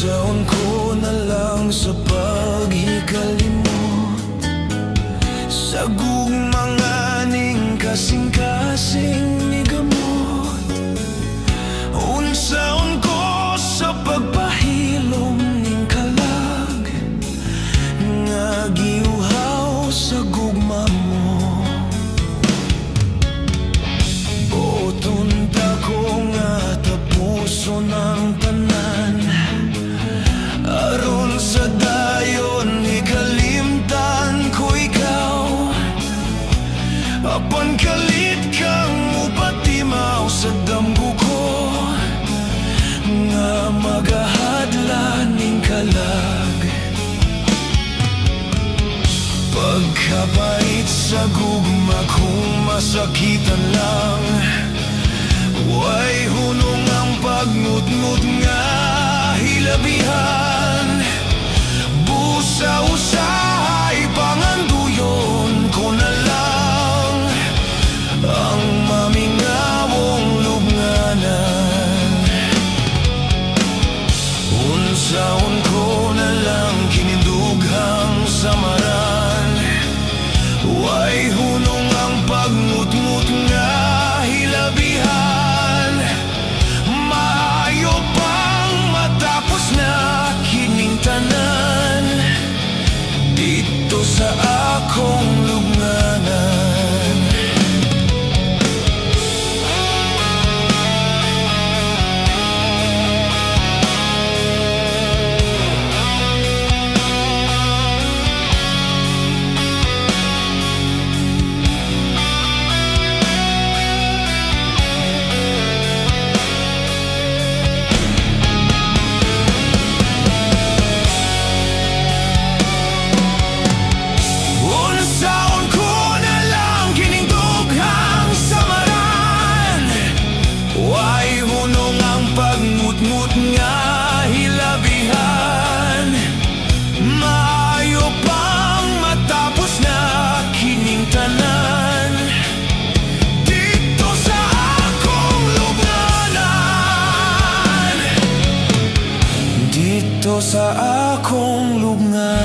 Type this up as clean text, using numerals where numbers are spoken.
Unsaon ko na lang sa pag-ikalimot sa gugmang aning kasing-kasing ni gamot. Unsaon ko sa pagpahilom ning kalag nga giuhaw sa gugma mo. Buton ta ko nga tapuso ng tanan aron sa dayon ikalimtan ko ikaw. Apan kalit kang upatimaw sa damgo ko nga magahadlan ning kalag. Pagkapait sa gugma kung masakitan lang, way hunong ang pagngut-ngut nga hilabihan. Busa-usahay panganduyon ko na lang ang mamingawong lubnganan. Unsaon ko na lang kinindughang samaran, way hunong ang pagngut-ngut nga hilabihan. Maayo pang matapos na kining tanan dito sa akong lubnganan. Ngut nga hilabihan, maayo pang matapos na kining tanan dito sa akong lubnganan. Dito sa akong lubnganan.